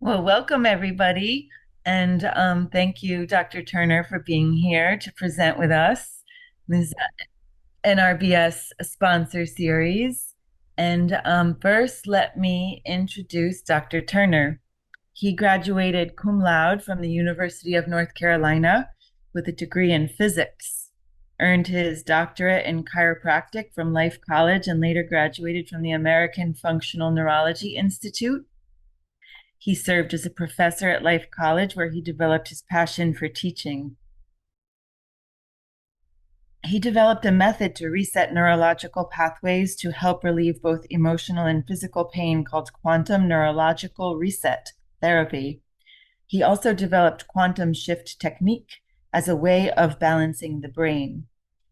Well, welcome everybody. And thank you, Dr. Turner, for being here to present with us this NRBS sponsor series. And first, let me introduce Dr. Turner. He graduated cum laude from the University of North Carolina with a degree in physics, earned his doctorate in chiropractic from Life College, and later graduated from the American Functional Neurology Institute. He served as a professor at Life College, where he developed his passion for teaching. He developed a method to reset neurological pathways to help relieve both emotional and physical pain called quantum neurological reset therapy. He also developed quantum shift technique as a way of balancing the brain.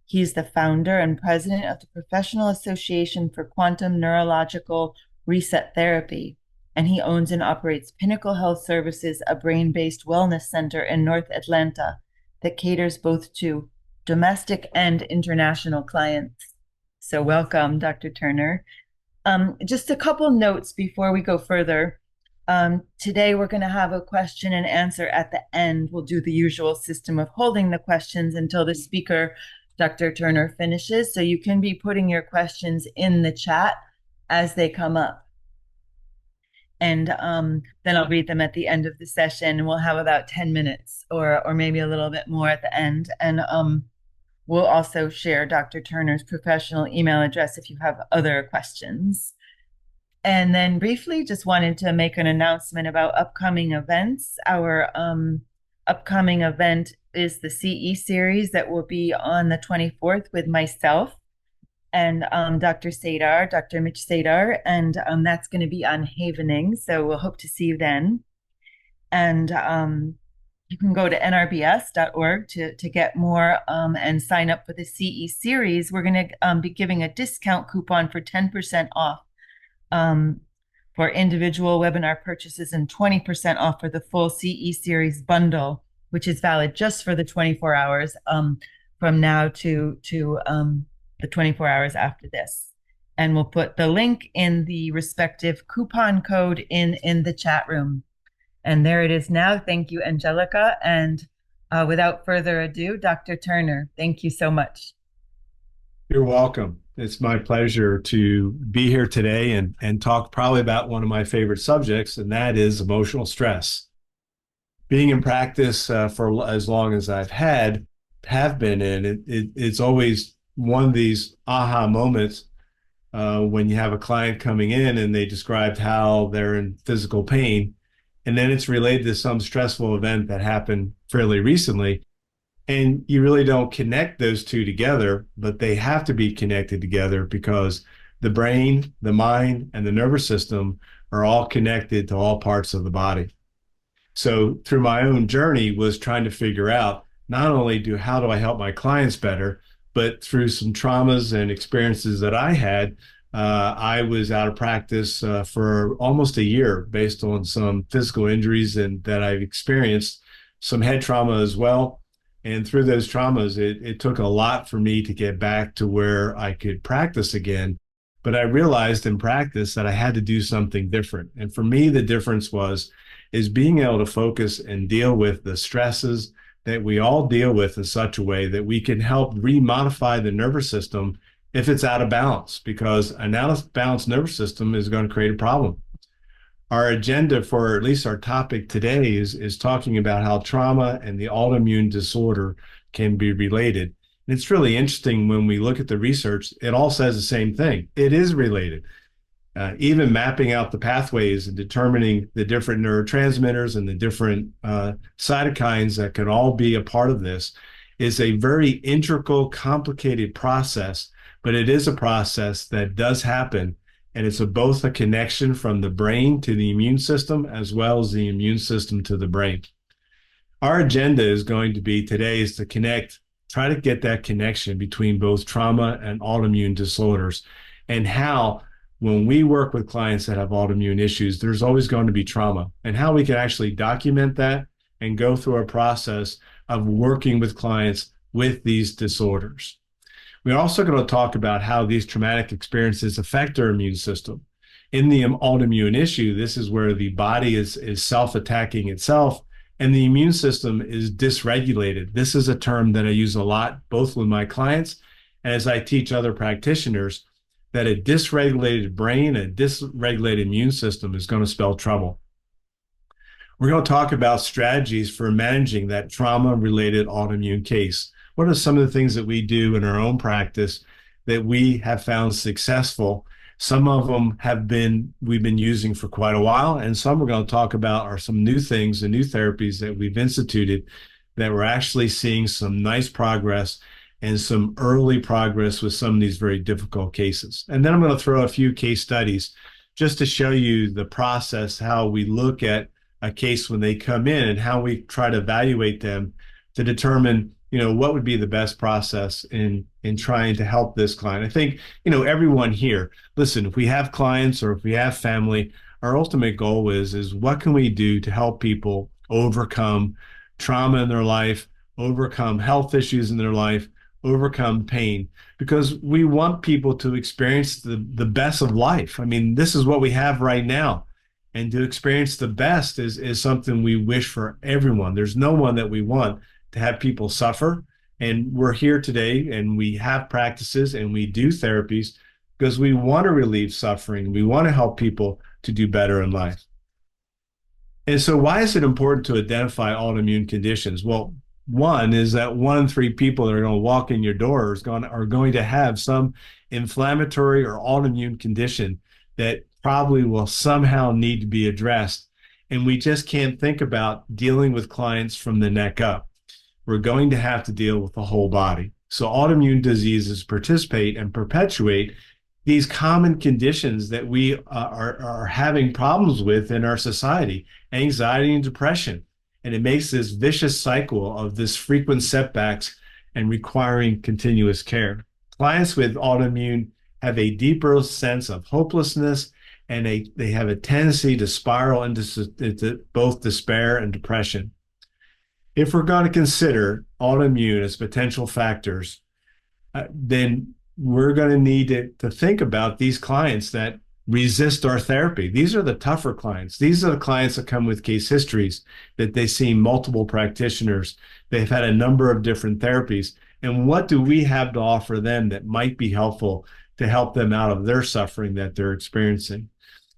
He is the founder and president of the Professional Association for Quantum Neurological Reset Therapy, and he owns and operates Pinnacle Health Services, a brain-based wellness center in North Atlanta that caters both to domestic and international clients. So welcome, Dr. Turner. Just a couple notes before we go further. Today we're going to have a question and answer at the end. We'll do the usual system of holding the questions until the speaker, Dr. Turner, finishes. So you can be putting your questions in the chat as they come up. And then I'll read them at the end of the session. We'll have about 10 minutes or maybe a little bit more at the end. And we'll also share Dr. Turner's professional email address if you have other questions. And then briefly, just wanted to make an announcement about upcoming events. Our upcoming event is the CE series that will be on the 24th with myself and Dr. Sadar, Dr. Mitch Sadar, and that's going to be on havening. So we'll hope to see you then. And you can go to nrbs.org to get more and sign up for the CE series. We're going to be giving a discount coupon for 10% off for individual webinar purchases and 20% off for the full CE series bundle, which is valid just for the 24 hours from now to the 24 hours after this. And we'll put the link in the respective coupon code in the chat room. And there it is now. Thank you, Angelica. And without further ado, Dr. Turner, thank you so much. You're welcome. It's my pleasure to be here today and talk probably about one of my favorite subjects, and that is emotional stress. Being in practice for as long as have been in, it's always one of these aha moments when you have a client coming in and they described how they're in physical pain, and then it's related to some stressful event that happened fairly recently. And you really don't connect those two together, but they have to be connected together because the brain, the mind, and the nervous system are all connected to all parts of the body. So through my own journey was trying to figure out not only how do I help my clients better, but through some traumas and experiences that I had, I was out of practice for almost a year based on some physical injuries that I've experienced, some head trauma as well. And through those traumas, it took a lot for me to get back to where I could practice again. But I realized in practice that I had to do something different. And for me, the difference is being able to focus and deal with the stresses that we all deal with in such a way that we can help remodify the nervous system if it's out of balance, because an out of balance nervous system is going to create a problem. Our agenda for at least our topic today is talking about how trauma and the autoimmune disorder can be related. And it's really interesting when we look at the research, it all says the same thing. It is related. Even mapping out the pathways and determining the different neurotransmitters and the different cytokines that can all be a part of this is a very integral, complicated process, but it is a process that does happen. And it's both a connection from the brain to the immune system as well as the immune system to the brain. Our agenda is going to be today is to try to get that connection between both trauma and autoimmune disorders, and how when we work with clients that have autoimmune issues, there's always going to be trauma, and how we can actually document that and go through a process of working with clients with these disorders. We're also going to talk about how these traumatic experiences affect our immune system In the autoimmune issue, this is where the body is self-attacking itself and the immune system is dysregulated. This is a term that I use a lot, both with my clients and as I teach other practitioners, that a dysregulated brain, a dysregulated immune system is going to spell trouble. We're going to talk about strategies for managing that trauma-related autoimmune case. What are some of the things that we do in our own practice that we have found successful? Some of them we've been using for quite a while, and some we're going to talk about are some new things and new therapies that we've instituted that we're actually seeing some nice progress and some early progress with some of these very difficult cases. And then I'm going to throw a few case studies just to show you the process, how we look at a case when they come in and how we try to evaluate them to determine, what would be the best process in trying to help this client. I think, everyone here, listen, if we have clients or if we have family, our ultimate goal is what can we do to help people overcome trauma in their life, overcome health issues in their life, overcome pain, because we want people to experience the best of life. I mean, this is what we have right now. And to experience the best is something we wish for everyone. There's no one that we want to have people suffer. And we're here today and we have practices and we do therapies because we want to relieve suffering. We want to help people to do better in life. And so why is it important to identify autoimmune conditions? Well, one is that 1 in 3 people that are going to walk in your door are going to have some inflammatory or autoimmune condition that probably will somehow need to be addressed. And we just can't think about dealing with clients from the neck up. We're going to have to deal with the whole body. So autoimmune diseases participate and perpetuate these common conditions that we are having problems with in our society, anxiety and depression. And it makes this vicious cycle of this frequent setbacks and requiring continuous care. Clients with autoimmune have a deeper sense of hopelessness, and they have a tendency to spiral into both despair and depression. If we're going to consider autoimmune as potential factors, then we're going to need to think about these clients that resist our therapy. These are the tougher clients. These are the clients that come with case histories, that they see multiple practitioners. They've had a number of different therapies. And what do we have to offer them that might be helpful to help them out of their suffering that they're experiencing?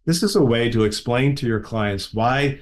This is a way to explain to your clients why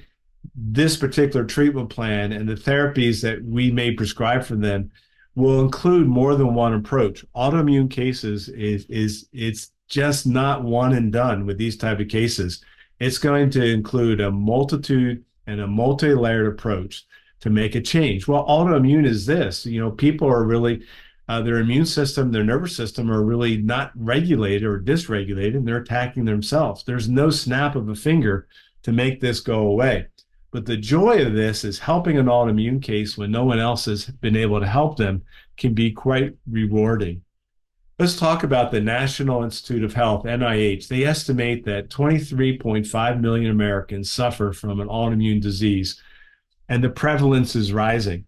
this particular treatment plan and the therapies that we may prescribe for them will include more than one approach. Autoimmune cases it's just not one and done with these type of cases. It's going to include a multitude and a multi-layered approach to make a change. Well, autoimmune is this, people are really, their immune system, their nervous system are really not regulated or dysregulated, and they're attacking themselves. There's no snap of a finger to make this go away. But the joy of this is helping an autoimmune case when no one else has been able to help them can be quite rewarding. Let's talk about the National Institute of Health, NIH. They estimate that 23.5 million Americans suffer from an autoimmune disease, and the prevalence is rising.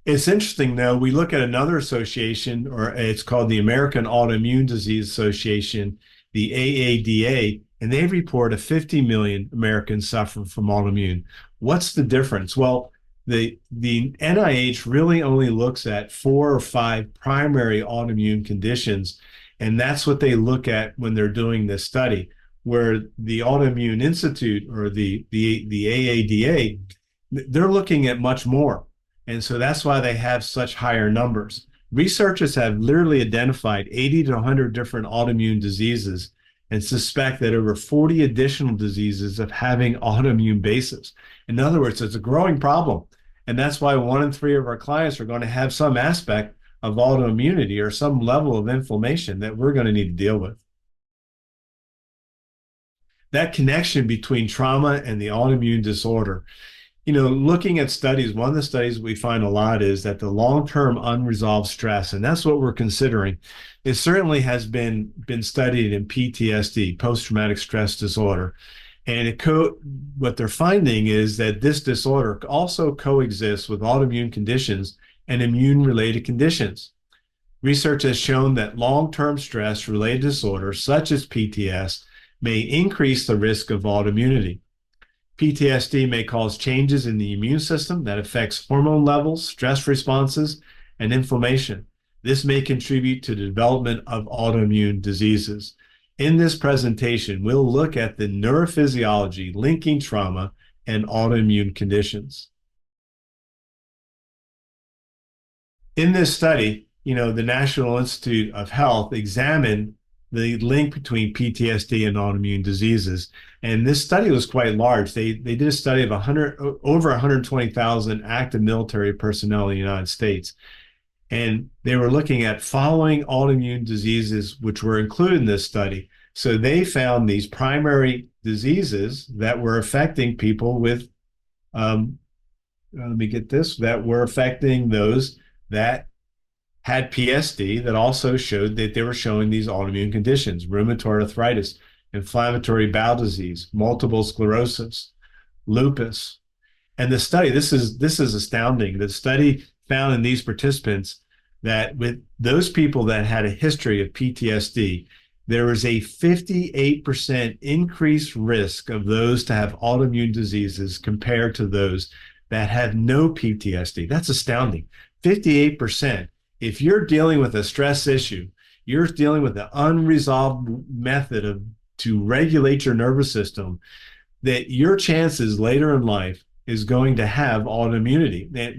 It's interesting, though, we look at another association, or it's called the American Autoimmune Disease Association, the AADA, and they report 50 million Americans suffer from autoimmune. What's the difference? Well, the NIH really only looks at 4 or 5 primary autoimmune conditions, and that's what they look at when they're doing this study, where the Autoimmune Institute or the AADA, they're looking at much more. And so that's why they have such higher numbers. Researchers have literally identified 80 to 100 different autoimmune diseases and suspect that over 40 additional diseases of having autoimmune basis. In other words, it's a growing problem. And that's why 1 in 3 of our clients are going to have some aspect of autoimmunity or some level of inflammation that we're going to need to deal with. That connection between trauma and the autoimmune disorder. Looking at studies, one of the studies we find a lot is that the long-term unresolved stress, and that's what we're considering, it certainly has been studied in PTSD, post-traumatic stress disorder. And what they're finding is that this disorder also coexists with autoimmune conditions and immune-related conditions. Research has shown that long-term stress-related disorders, such as PTS, may increase the risk of autoimmunity. PTSD may cause changes in the immune system that affects hormone levels, stress responses, and inflammation. This may contribute to the development of autoimmune diseases. In this presentation, we'll look at the neurophysiology linking trauma and autoimmune conditions. In this study, the National Institute of Health examined the link between PTSD and autoimmune diseases. And this study was quite large. They did a study of over 120,000 active military personnel in the United States. And they were looking at following autoimmune diseases, which were included in this study. So they found these primary diseases that were affecting people with, that were affecting those that had PSD, that also showed that they were showing these autoimmune conditions: rheumatoid arthritis, inflammatory bowel disease, multiple sclerosis, lupus. And the study, this is astounding. The study found in these participants that with those people that had a history of PTSD, there was a 58% increased risk of those to have autoimmune diseases compared to those that had no PTSD. That's astounding. 58%. If you're dealing with a stress issue, you're dealing with an unresolved method to regulate your nervous system, that your chances later in life is going to have autoimmunity. It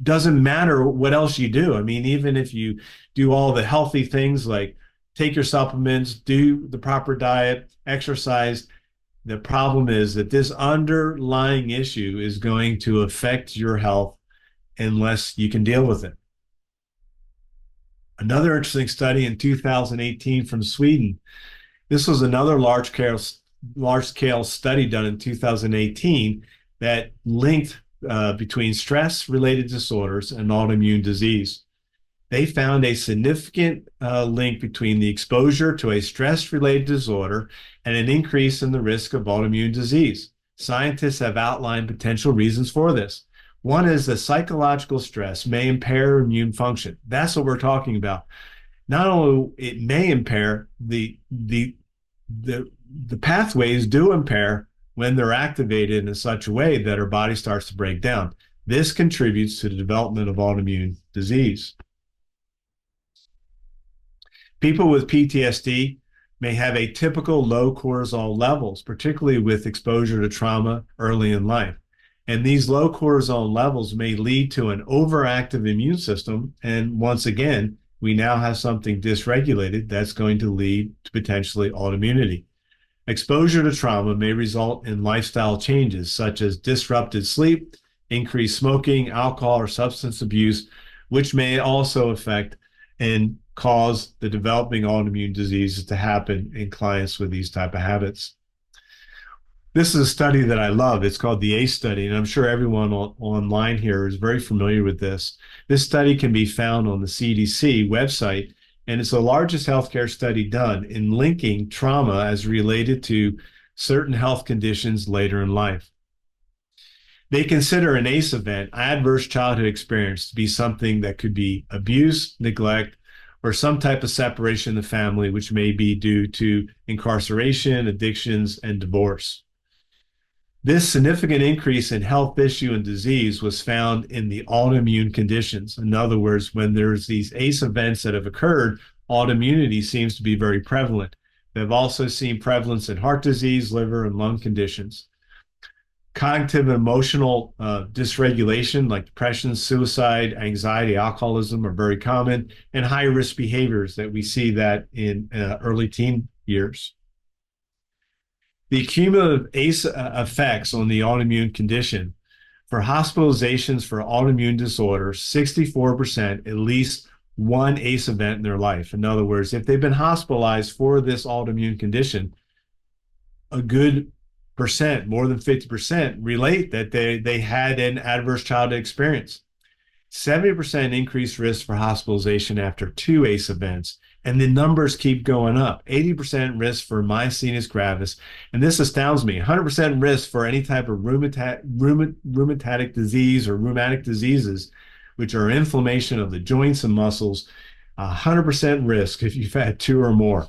doesn't matter what else you do. I mean, even if you do all the healthy things like take your supplements, do the proper diet, exercise, the problem is that this underlying issue is going to affect your health unless you can deal with it. Another interesting study in 2018 from Sweden. This was another large-scale study done in 2018 that linked between stress-related disorders and autoimmune disease. They found a significant link between the exposure to a stress-related disorder and an increase in the risk of autoimmune disease. Scientists have outlined potential reasons for this. One is that psychological stress may impair immune function. That's what we're talking about. Not only it may impair the pathways do impair when they're activated in such a way that our body starts to break down. This contributes to the development of autoimmune disease. People with PTSD may have atypical low cortisol levels, particularly with exposure to trauma early in life. And these low cortisol levels may lead to an overactive immune system. And once again, we now have something dysregulated that's going to lead to potentially autoimmunity. Exposure to trauma may result in lifestyle changes such as disrupted sleep, increased smoking, alcohol, or substance abuse, which may also affect and cause the developing autoimmune diseases to happen in clients with these type of habits. This is a study that I love. It's called the ACE study, and I'm sure everyone online here is very familiar with this. This study can be found on the CDC website, and it's the largest healthcare study done in linking trauma as related to certain health conditions later in life. They consider an ACE event, adverse childhood experience, to be something that could be abuse, neglect, or some type of separation in the family, which may be due to incarceration, addictions, and divorce. This significant increase in health issue and disease was found in the autoimmune conditions. In other words, when there's these ACE events that have occurred, autoimmunity seems to be very prevalent. They've also seen prevalence in heart disease, liver, and lung conditions. Cognitive and emotional dysregulation like depression, suicide, anxiety, alcoholism are very common, and high-risk behaviors that we see that in early teen years. The cumulative ACE effects on the autoimmune condition: for hospitalizations for autoimmune disorders, 64% at least one ACE event in their life. In other words, if they've been hospitalized for this autoimmune condition, a good percent, more than 50%, relate that they had an adverse childhood experience. 70% increased risk for hospitalization after 2 ACE events, and the numbers keep going up. 80% risk for myasthenia gravis, and this astounds me. 100% risk for any type of rheumatic disease or rheumatic diseases, which are inflammation of the joints and muscles. 100% risk if you've had 2 or more.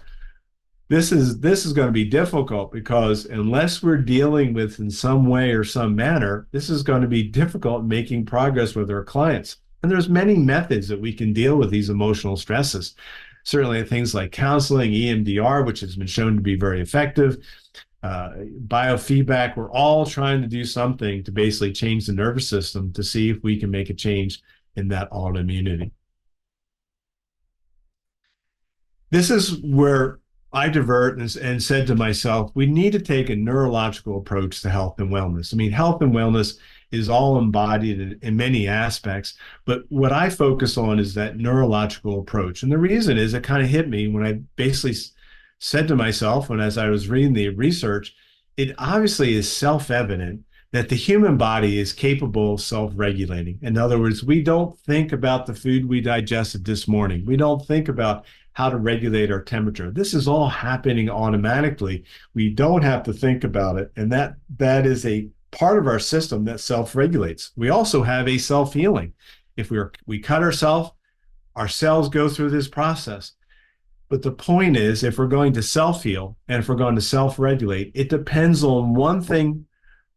this is going to be difficult because unless we're dealing with in some way or some manner, this is going to be difficult making progress with our clients. And there's many methods that we can deal with these emotional stresses. Certainly things like counseling, EMDR, which has been shown to be very effective, biofeedback. We're all trying to do something to basically change the nervous system to see if we can make a change in that autoimmunity. This is where I divert and said to myself, we need to take a neurological approach to health and wellness. I mean, health and wellness is all embodied in many aspects, but what I focus on is that neurological approach. And the reason is it kind of hit me when I basically said to myself, when as I was reading the research, it obviously is self-evident that the human body is capable of self-regulating. In other words, we don't think about the food we digested this morning. We don't think about how to regulate our temperature. This is all happening automatically. We don't have to think about it. And that is a part of our system that self-regulates. We also have a self-healing. If we cut ourselves, our cells go through this process. But the point is, if we're going to self-heal and if we're going to self-regulate, it depends on one thing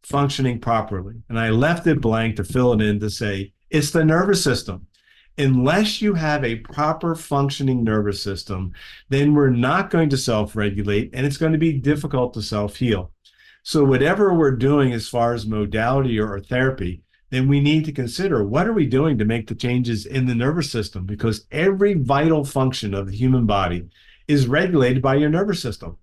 functioning properly. And I left it blank to fill it in to say, it's the nervous system. Unless you have a proper functioning nervous system, then we're not going to self-regulate and it's going to be difficult to self-heal. So whatever we're doing as far as modality or therapy, then we need to consider what are we doing to make the changes in the nervous system, because every vital function of the human body is regulated by your nervous system.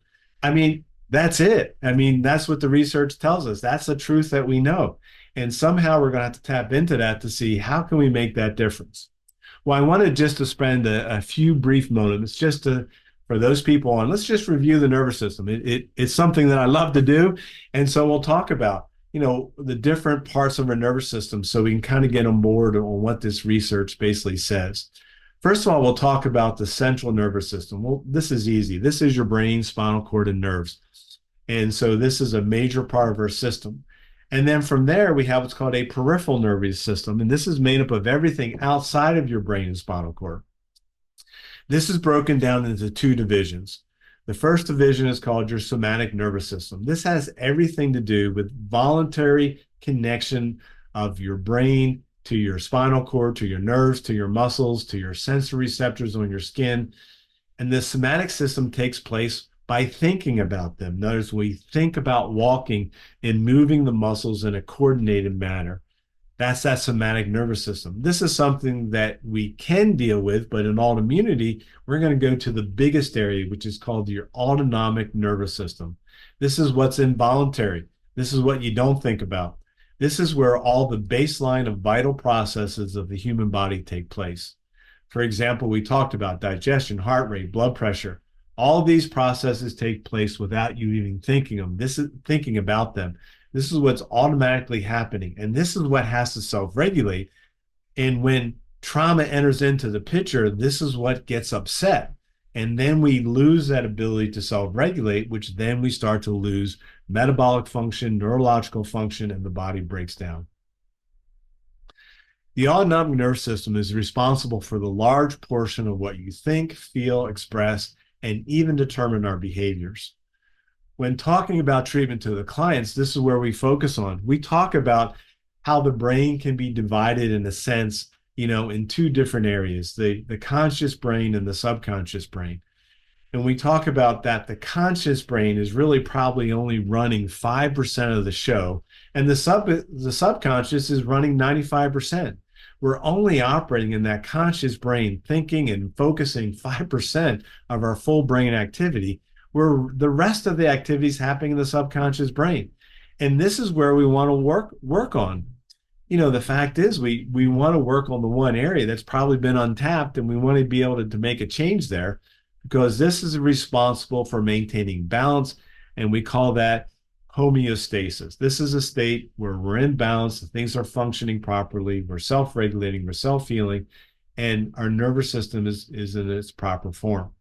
I mean, that's it. I mean, that's what the research tells us. That's the truth that we know. And somehow we're going to have to tap into that to see how can we make that difference. Well, I wanted just to spend a few brief moments just to for those people on, let's just review the nervous system. It's something that I love to do. And so we'll talk about, the different parts of our nervous system so we can kind of get on board on what this research basically says. First of all, we'll talk about the central nervous system. Well, this is easy. This is your brain, spinal cord, and nerves. And so this is a major part of our system. And then from there, we have what's called a peripheral nervous system. And this is made up of everything outside of your brain and spinal cord. This is broken down into two divisions. The first division is called your somatic nervous system. This has everything to do with voluntary connection of your brain to your spinal cord, to your nerves, to your muscles, to your sensory receptors on your skin. And the somatic system takes place by thinking about them. Notice we think about walking and moving the muscles in a coordinated manner. That's that somatic nervous system. This is something that we can deal with, but in autoimmunity, we're going to go to the biggest area, which is called your autonomic nervous system. This is what's involuntary. This is what you don't think about. This is where all the baseline of vital processes of the human body take place. For example, we talked about digestion, heart rate, blood pressure. All these processes take place without you even thinking about them. This is what's automatically happening. And this is what has to self-regulate. And when trauma enters into the picture, this is what gets upset. And then we lose that ability to self-regulate, which then we start to lose metabolic function, neurological function, and the body breaks down. The autonomic nervous system is responsible for the large portion of what you think, feel, express, and even determine our behaviors. When talking about treatment to the clients, this is where we focus on. We talk about how the brain can be divided in a sense, in two different areas, the conscious brain and the subconscious brain. And we talk about that the conscious brain is really probably only running 5% of the show, and the subconscious is running 95%. We're only operating in that conscious brain, thinking and focusing 5% of our full brain activity, where the rest of the activities happening in the subconscious brain. And this is where we want to work on. The fact is we want to work on the one area that's probably been untapped, and we want to be able to make a change there, because this is responsible for maintaining balance, and we call that homeostasis. This is a state where we're in balance, things are functioning properly, we're self-regulating, we're self-healing, and our nervous system is in its proper form.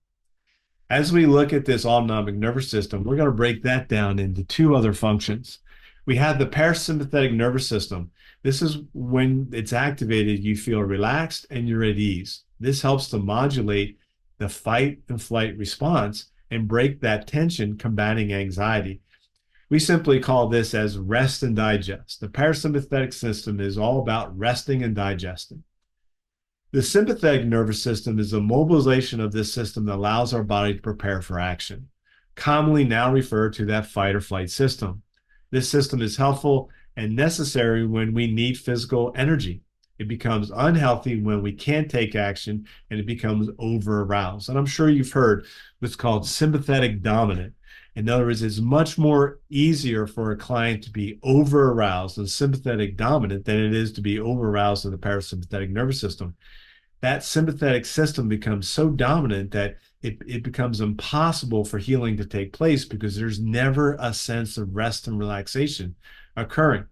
As we look at this autonomic nervous system, we're going to break that down into two other functions. We have the parasympathetic nervous system. This is when it's activated, you feel relaxed and you're at ease. This helps to modulate the fight and flight response, and break that tension, combating anxiety. We simply call this as rest and digest. The parasympathetic system is all about resting and digesting. The sympathetic nervous system is the mobilization of this system that allows our body to prepare for action, commonly now referred to that fight or flight system. This system is helpful and necessary when we need physical energy. It becomes unhealthy when we can't take action and it becomes over aroused. And I'm sure you've heard what's called sympathetic dominant. In other words, it's much more easier for a client to be over aroused and sympathetic dominant than it is to be over aroused in the parasympathetic nervous system. That sympathetic system becomes so dominant that it becomes impossible for healing to take place because there's never a sense of rest and relaxation occurring.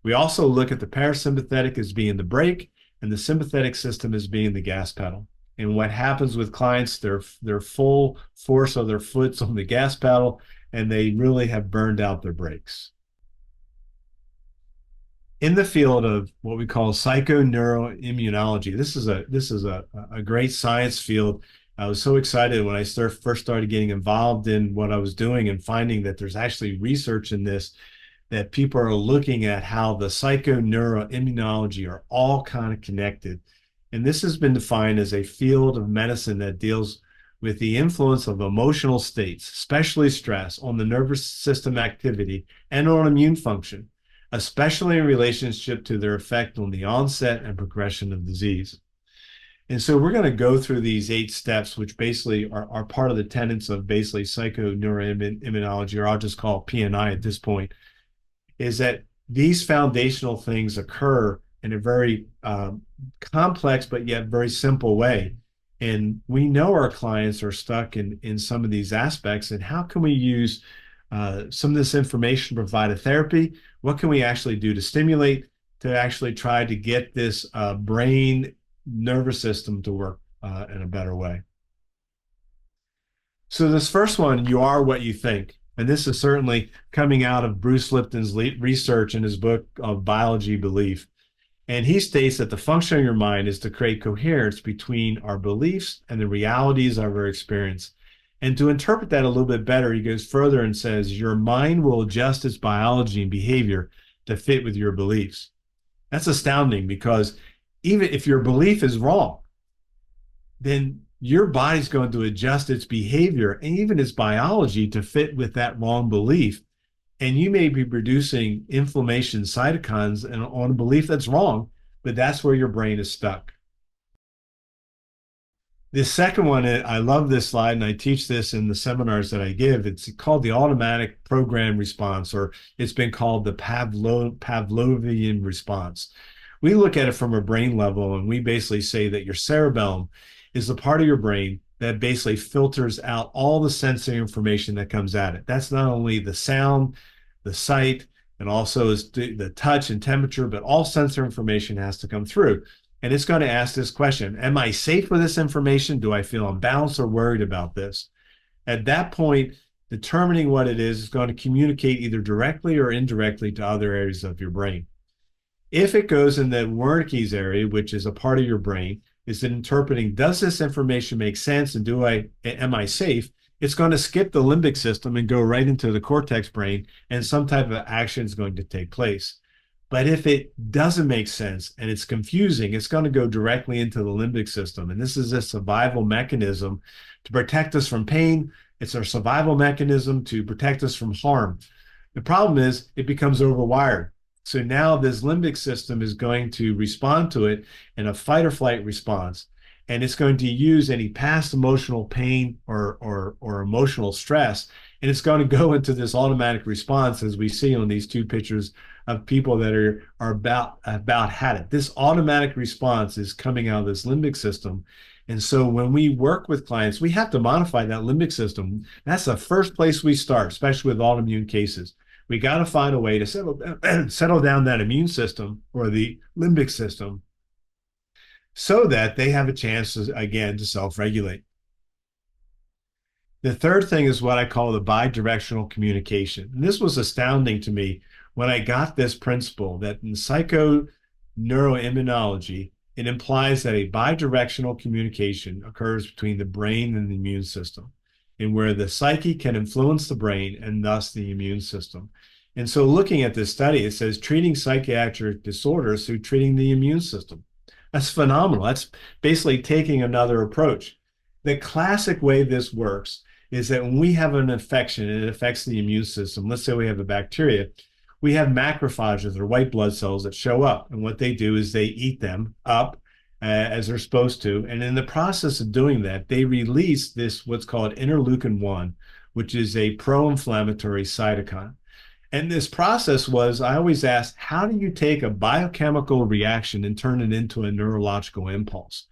We also look at the parasympathetic as being the brake and the sympathetic system as being the gas pedal. And what happens with clients, they're full force of their foot's on the gas pedal, and they really have burned out their brakes. In the field of what we call psychoneuroimmunology, this is a great science field. I was so excited when I first started getting involved in what I was doing and finding that there's actually research in this, that people are looking at how the psychoneuroimmunology are all kind of connected. And this has been defined as a field of medicine that deals with the influence of emotional states, especially stress, on the nervous system activity and on immune function, especially in relationship to their effect on the onset and progression of disease. And so we're going to go through these 8 steps, which basically are part of the tenets of basically psychoneuroimmunology, or I'll just call it PNI at this point, is that these foundational things occur in a very complex but yet very simple way. And we know our clients are stuck in some of these aspects, and how can we use some of this information to provide a therapy? What can we actually do to stimulate, to actually try to get this brain nervous system to work in a better way? So this first one, you are what you think. And this is certainly coming out of Bruce Lipton's research in his book of Biology Belief. And he states that the function of your mind is to create coherence between our beliefs and the realities of our experience. And to interpret that a little bit better, he goes further and says, your mind will adjust its biology and behavior to fit with your beliefs. That's astounding, because even if your belief is wrong, then your body's going to adjust its behavior and even its biology to fit with that wrong belief. And you may be producing inflammation cytokines on a belief that's wrong, but that's where your brain is stuck. The second one, I love this slide, and I teach this in the seminars that I give. It's called the automatic program response, or it's been called the Pavlovian response. We look at it from a brain level, and we basically say that your cerebellum is the part of your brain that basically filters out all the sensory information that comes at it. That's not only the sound, the sight, and also is the touch and temperature, but all sensory information has to come through. And it's going to ask this question: am I safe with this information? Do I feel unbalanced or worried about this? At that point, determining what it is going to communicate either directly or indirectly to other areas of your brain. If it goes in the Wernicke's area, which is a part of your brain, is it interpreting, does this information make sense, and am I safe? It's going to skip the limbic system and go right into the cortex brain, and some type of action is going to take place. But if it doesn't make sense and it's confusing, it's going to go directly into the limbic system. And this is a survival mechanism to protect us from pain. It's our survival mechanism to protect us from harm. The problem is it becomes overwired. So now this limbic system is going to respond to it in a fight or flight response. And it's going to use any past emotional pain or emotional stress. And it's going to go into this automatic response, as we see on these 2 pictures of people that are about had it. This automatic response is coming out of this limbic system. And so when we work with clients, we have to modify that limbic system. That's the first place we start, especially with autoimmune cases. We got to find a way to settle down that immune system or the limbic system so that they have a chance, again, to self-regulate. The third thing is what I call the bidirectional communication. And this was astounding to me when I got this principle, that in psychoneuroimmunology, it implies that a bidirectional communication occurs between the brain and the immune system. and where the psyche can influence the brain and thus the immune system. And so looking at this study, it says treating psychiatric disorders through treating the immune system. That's phenomenal. That's basically taking another approach. The classic way this works is that when we have an infection and it affects the immune system, let's say we have a bacteria, we have macrophages or white blood cells that show up. And what they do is they eat them up as they're supposed to. And in the process of doing that, they release this, what's called interleukin 1, which is a pro-inflammatory cytokine. And this process was, I always asked, how do you take a biochemical reaction and turn it into a neurological impulse?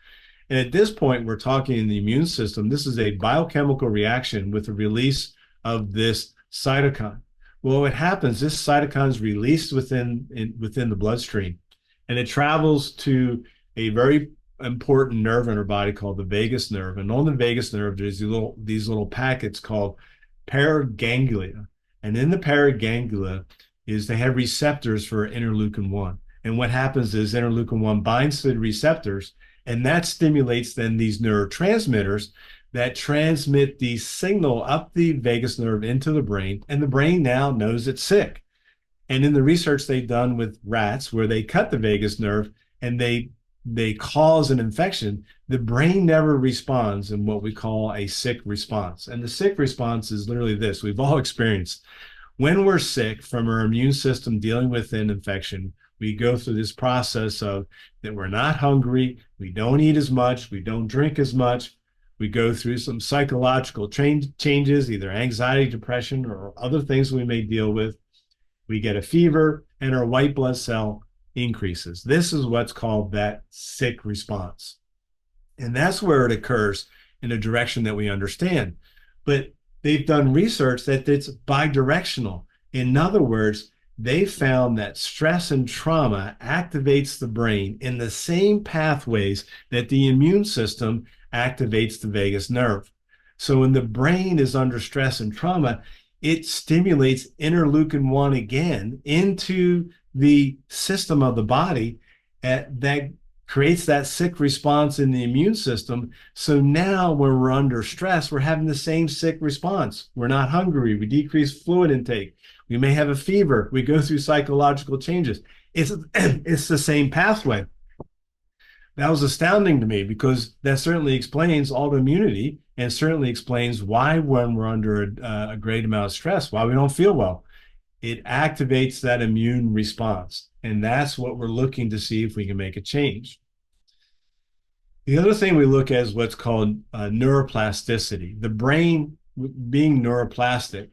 And at this point, we're talking in the immune system. This is a biochemical reaction with the release of this cytokine. Well, what happens, this cytokine is released within the bloodstream, and it travels to a very important nerve in our body called the vagus nerve. And on the vagus nerve, there's these little packets called paraganglia. And in the paraganglia they have receptors for interleukin 1. And what happens is interleukin 1 binds to the receptors, and that stimulates then these neurotransmitters that transmit the signal up the vagus nerve into the brain, and the brain now knows it's sick. And in the research they've done with rats where they cut the vagus nerve and they cause an infection, the brain never responds in what we call a sick response. And the sick response is literally this. We've all experienced when we're sick from our immune system dealing with an infection, we go through this process of that we're not hungry, we don't eat as much, we don't drink as much, we go through some psychological changes, either anxiety, depression, or other things we may deal with. We get a fever, and our white blood cell increases. This is what's called that sick response. And that's where it occurs in a direction that we understand. But they've done research that it's bidirectional. In other words, they found that stress and trauma activates the brain in the same pathways that the immune system activates the vagus nerve. So when the brain is under stress and trauma, it stimulates interleukin 1 again into the system of the body that creates that sick response in the immune system. So now when we're under stress, we're having the same sick response. We're not hungry. We decrease fluid intake. We may have a fever. We go through psychological changes. It's the same pathway. That was astounding to me because that certainly explains autoimmunity and certainly explains why when we're under a great amount of stress, why we don't feel well. It activates that immune response. And that's what we're looking to see if we can make a change. The other thing we look at is what's called neuroplasticity. The brain, being neuroplastic,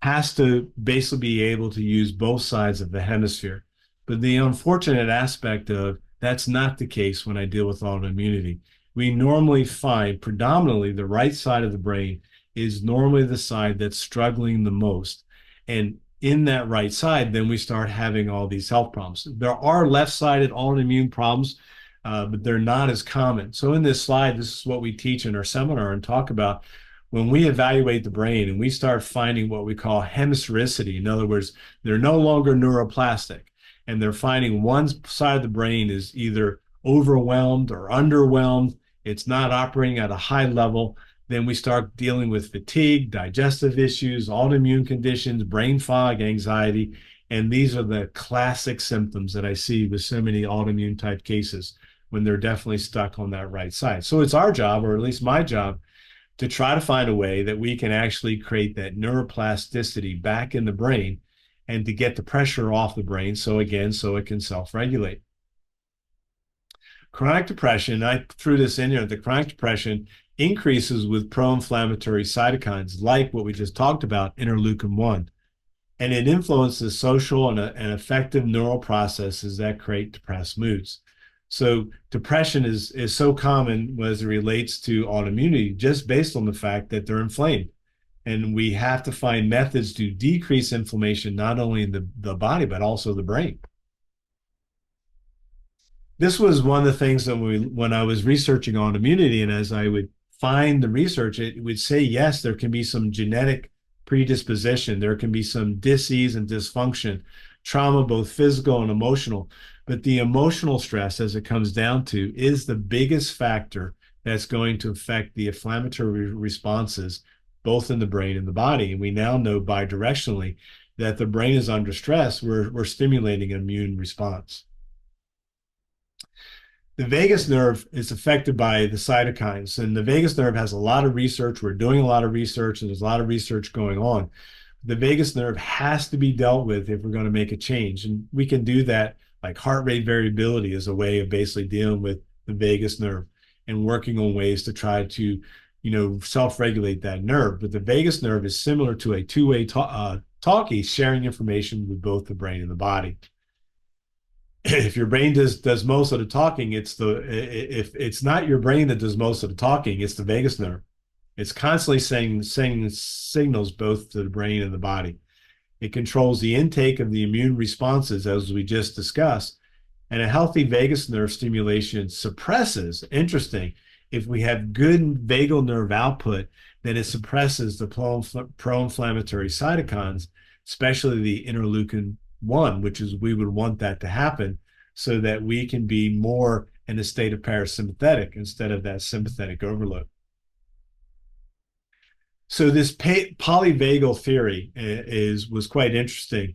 has to basically be able to use both sides of the hemisphere. But the unfortunate aspect of that's not the case when I deal with autoimmunity. We normally find predominantly the right side of the brain is normally the side that's struggling the most. And in that right side, then we start having all these health problems. There are left-sided autoimmune problems, but they're not as common. So in this slide, this is what we teach in our seminar and talk about. When we evaluate the brain and we start finding what we call hemisphericity, in other words, they're no longer neuroplastic, and they're finding one side of the brain is either overwhelmed or underwhelmed, it's not operating at a high level, then we start dealing with fatigue, digestive issues, autoimmune conditions, brain fog, anxiety, and these are the classic symptoms that I see with so many autoimmune type cases when they're definitely stuck on that right side. So it's our job, or at least my job, to try to find a way that we can actually create that neuroplasticity back in the brain and to get the pressure off the brain, so again, so it can self-regulate. Chronic depression, I threw this in here, the chronic depression increases with pro-inflammatory cytokines like what we just talked about, interleukin 1. And it influences social and affective neural processes that create depressed moods. So depression is so common as it relates to autoimmunity just based on the fact that they're inflamed. And we have to find methods to decrease inflammation, not only in the body, but also the brain. This was one of the things that when I was researching autoimmunity, and as I would find the research, it would say, yes, there can be some genetic predisposition. There can be some dis-ease and dysfunction, trauma, both physical and emotional. But the emotional stress, as it comes down to, is the biggest factor that's going to affect the inflammatory responses both in the brain and the body. And we now know bidirectionally that the brain is under stress, we're stimulating an immune response. The vagus nerve is affected by the cytokines, and the vagus nerve has a lot of research. We're doing a lot of research, and there's a lot of research going on. The vagus nerve has to be dealt with if we're going to make a change. And we can do that, like heart rate variability is a way of basically dealing with the vagus nerve and working on ways to try to, self-regulate that nerve. But the vagus nerve is similar to a two-way talkie, sharing information with both the brain and the body. If your brain does most of the talking, if it's not your brain that does most of the talking, it's the vagus nerve. It's constantly sending signals both to the brain and the body. It controls the intake of the immune responses, as we just discussed. And a healthy vagus nerve stimulation suppresses, interesting, if we have good vagal nerve output, then it suppresses the pro-inflammatory cytokines, especially the interleukin-1, which is we would want that to happen so that we can be more in a state of parasympathetic instead of that sympathetic overload. So this polyvagal theory was quite interesting.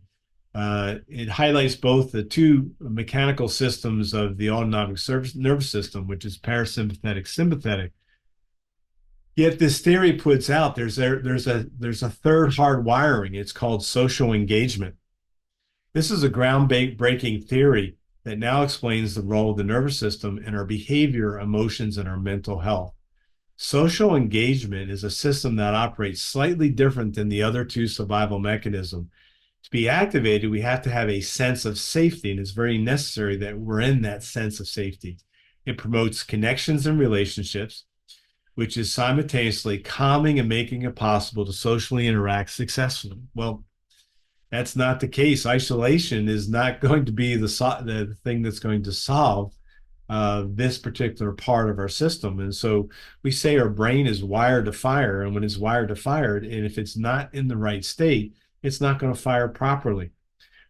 It highlights both the two mechanical systems of the autonomic nervous system, which is parasympathetic, sympathetic. Yet this theory puts out there's a third hard wiring. It's called social engagement. This is a groundbreaking theory that now explains the role of the nervous system in our behavior, emotions, and our mental health. Social engagement is a system that operates slightly different than the other two survival mechanisms. To be activated, we have to have a sense of safety, and it's very necessary that we're in that sense of safety. It promotes connections and relationships, which is simultaneously calming and making it possible to socially interact successfully. Well, that's not the case. Isolation is not going to be the thing that's going to solve this particular part of our system. And so we say our brain is wired to fire, and when it's wired to fire, and if it's not in the right state, it's not going to fire properly.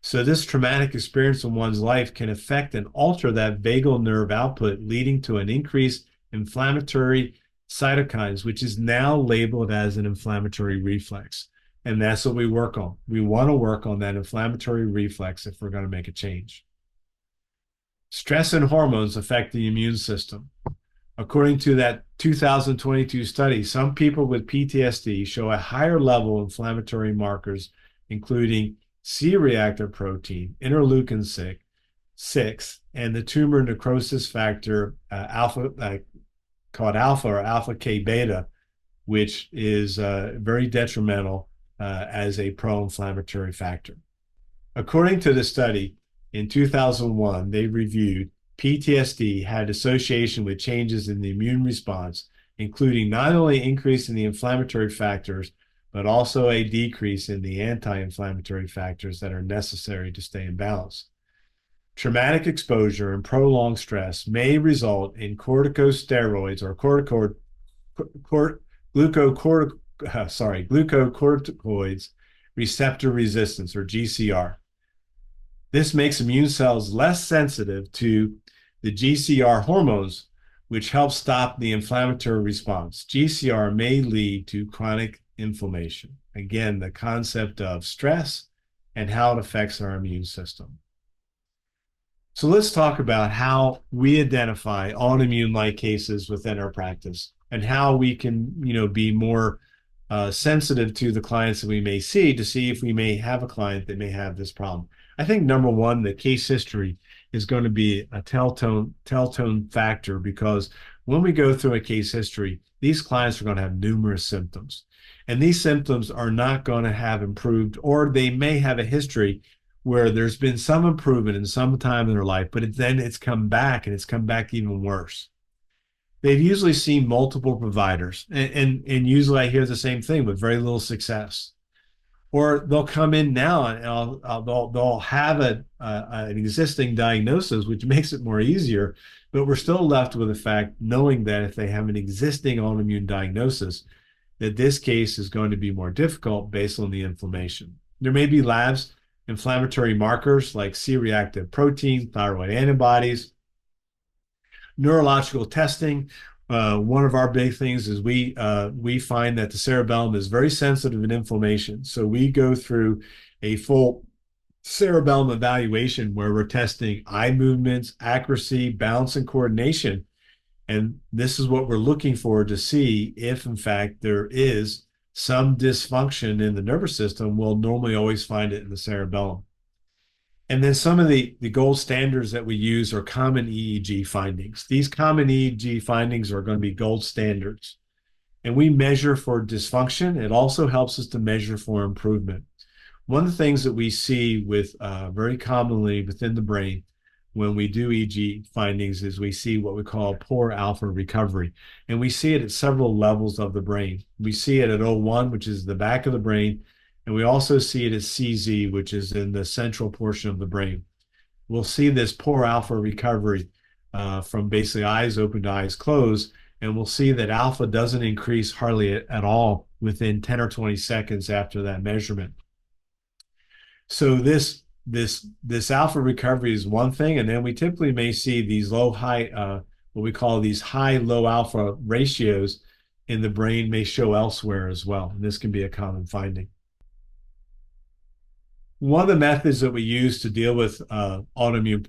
So this traumatic experience in one's life can affect and alter that vagal nerve output, leading to an increased inflammatory cytokines, which is now labeled as an inflammatory reflex. And that's what we work on. We want to work on that inflammatory reflex if we're going to make a change. Stress and hormones affect the immune system. According to that 2022 study, some people with PTSD show a higher level of inflammatory markers, including C-reactive protein, interleukin 6, and the tumor necrosis factor called alpha or alpha K beta, which is very detrimental as a pro-inflammatory factor. According to the study, in 2001, they reviewed PTSD had association with changes in the immune response, including not only increase in the inflammatory factors, but also a decrease in the anti-inflammatory factors that are necessary to stay in balance. Traumatic exposure and prolonged stress may result in corticosteroids or glucocorticoids receptor resistance, or GCR. This makes immune cells less sensitive to the GCR hormones, which help stop the inflammatory response. GCR may lead to chronic inflammation. Again, the concept of stress and how it affects our immune system. So let's talk about how we identify autoimmune-like cases within our practice and how we can, be more sensitive to the clients that we may see to see if we may have a client that may have this problem. I think number one, the case history is going to be a telltale factor, because when we go through a case history, these clients are going to have numerous symptoms. And these symptoms are not going to have improved, or they may have a history where there's been some improvement in some time in their life, but then it's come back, and it's come back even worse. They've usually seen multiple providers, and usually I hear the same thing with very little success. Or they'll come in now and they'll have an existing diagnosis, which makes it more easier, but we're still left with the fact, knowing that if they have an existing autoimmune diagnosis, that this case is going to be more difficult based on the inflammation. There may be labs, inflammatory markers like C-reactive protein, thyroid antibodies, neurological testing, One of our big things is we find that the cerebellum is very sensitive in inflammation. So we go through a full cerebellum evaluation where we're testing eye movements, accuracy, balance, and coordination. And this is what we're looking for to see if, in fact, there is some dysfunction in the nervous system. We'll normally always find it in the cerebellum. And then some of the gold standards that we use are common EEG findings. These common EEG findings are going to be gold standards. And we measure for dysfunction. It also helps us to measure for improvement. One of the things that we see with very commonly within the brain when we do EEG findings is we see what we call poor alpha recovery. And we see it at several levels of the brain. We see it at O1, which is the back of the brain. And we also see it as CZ, which is in the central portion of the brain. We'll see this poor alpha recovery from basically eyes open to eyes closed. And we'll see that alpha doesn't increase hardly at all within 10 or 20 seconds after that measurement. So this alpha recovery is one thing. And then we typically may see these low-high, what we call these high-low alpha ratios in the brain may show elsewhere as well. And this can be a common finding. One of the methods that we use to deal with autoimmune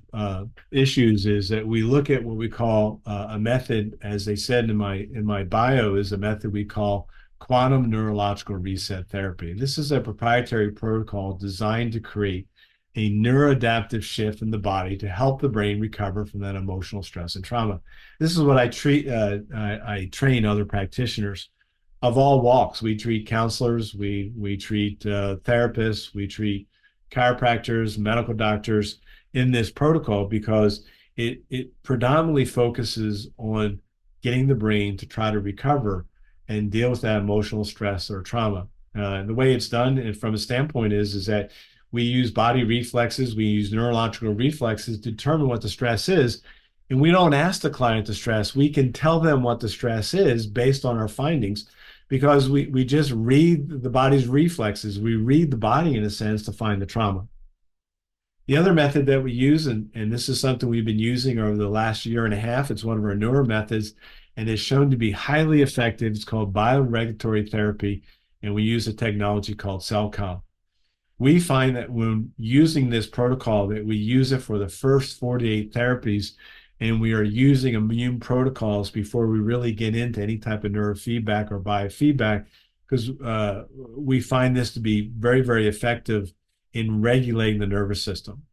issues is that we look at what we call a method, as they said in my bio, is a method we call quantum neurological reset therapy. This is a proprietary protocol designed to create a neuroadaptive shift in the body to help the brain recover from that emotional stress and trauma. This is what I train other practitioners of all walks. We treat counselors, we treat therapists, we treat chiropractors, medical doctors in this protocol because it predominantly focuses on getting the brain to try to recover and deal with that emotional stress or trauma. And the way it's done, and from a standpoint, is that we use body reflexes, we use neurological reflexes to determine what the stress is. And we don't ask the client to stress. We can tell them what the stress is based on our findings because we just read the body's reflexes. We read the body, in a sense, to find the trauma. The other method that we use, and this is something we've been using over the last year and a half, it's one of our newer methods, and is shown to be highly effective. It's called bioregulatory therapy, and we use a technology called CellCom. We find that when using this protocol, that we use it for the first 48 therapies, and we are using immune protocols before we really get into any type of neurofeedback or biofeedback, because we find this to be very, very effective in regulating the nervous system.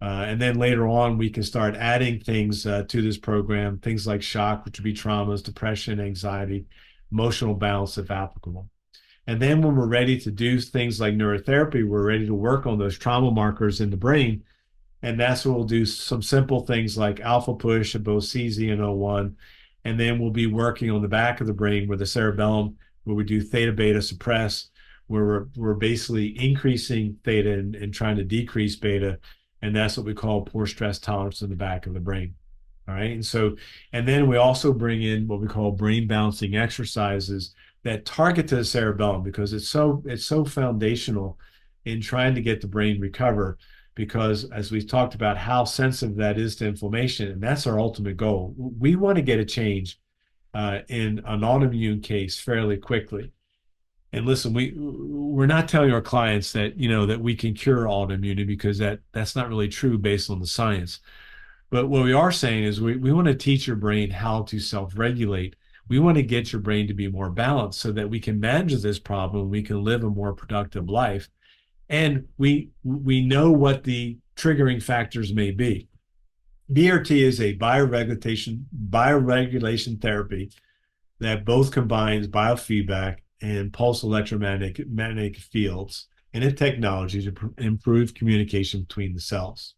And then later on, we can start adding things to this program, things like shock, which would be traumas, depression, anxiety, emotional balance if applicable. And then when we're ready to do things like neurotherapy, we're ready to work on those trauma markers in the brain. And that's where we'll do some simple things like alpha push at both CZ and O1. And then we'll be working on the back of the brain where the cerebellum, where we do theta beta suppress, where we're basically increasing theta and trying to decrease beta. And that's what we call poor stress tolerance in the back of the brain. All right. And then we also bring in what we call brain balancing exercises that target to the cerebellum because it's so foundational in trying to get the brain recover. Because as we've talked about how sensitive that is to inflammation, and that's our ultimate goal. We want to get a change in an autoimmune case fairly quickly. And listen, we're not telling our clients that that we can cure autoimmunity because that's not really true based on the science. But what we are saying is we want to teach your brain how to self-regulate. We want to get your brain to be more balanced so that we can manage this problem. We can live a more productive life. And we know what the triggering factors may be. BRT is a bioregulation therapy that both combines biofeedback and pulse electromagnetic fields and a technology to improve communication between the cells.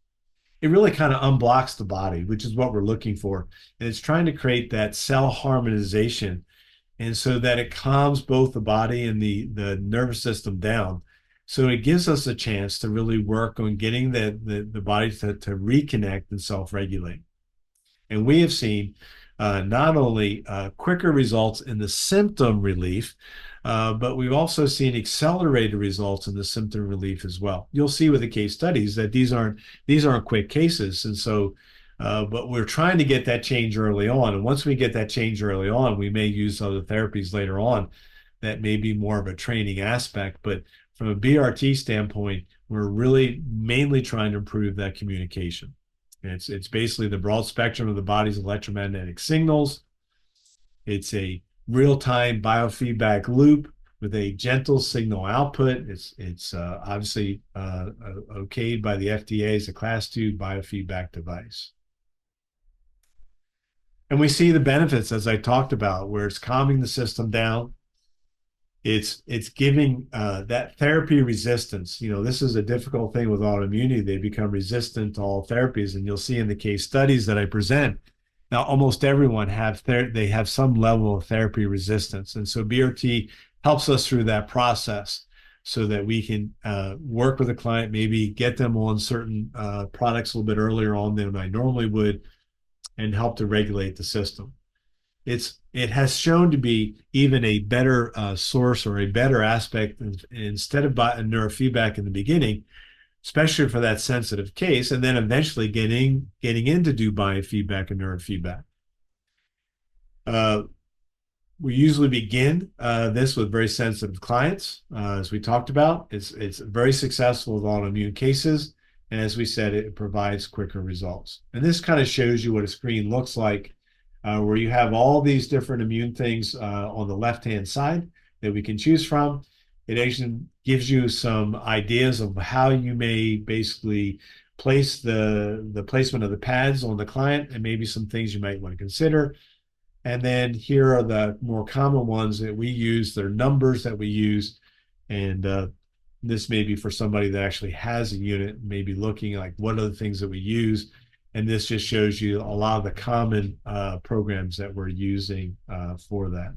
It really kind of unblocks the body, which is what we're looking for. And it's trying to create that cell harmonization, and so that it calms both the body and the nervous system down. So it gives us a chance to really work on getting the body to reconnect and self-regulate. And we have seen not only quicker results in the symptom relief, but we've also seen accelerated results in the symptom relief as well. You'll see with the case studies that these aren't quick cases. And so But we're trying to get that change early on. And once we get that change early on, we may use other therapies later on that may be more of a training aspect. But from a BRT standpoint, we're really mainly trying to improve that communication. And it's basically the broad spectrum of the body's electromagnetic signals. It's a real-time biofeedback loop with a gentle signal output. It's obviously okayed by the FDA as a Class 2 biofeedback device. And we see the benefits, as I talked about, where it's calming the system down. It's giving that therapy resistance. You know, this is a difficult thing with autoimmunity. They become resistant to all therapies, and you'll see in the case studies that I present. Now, almost everyone they have some level of therapy resistance, and so BRT helps us through that process so that we can work with a client, maybe get them on certain products a little bit earlier on than I normally would, and help to regulate the system. It has shown to be even a better source or a better aspect instead of neurofeedback in the beginning, especially for that sensitive case, and then eventually getting in to do biofeedback and neurofeedback. We usually begin this with very sensitive clients, as we talked about. It's very successful with autoimmune cases, and as we said, it provides quicker results. And this kind of shows you what a screen looks like, where you have all these different immune things on the left-hand side that we can choose from. It actually gives you some ideas of how you may basically place the placement of the pads on the client and maybe some things you might want to consider. And then here are the more common ones that we use. They're numbers that we use. And this may be for somebody that actually has a unit, maybe looking like what are the things that we use. And this just shows you a lot of the common programs that we're using for that.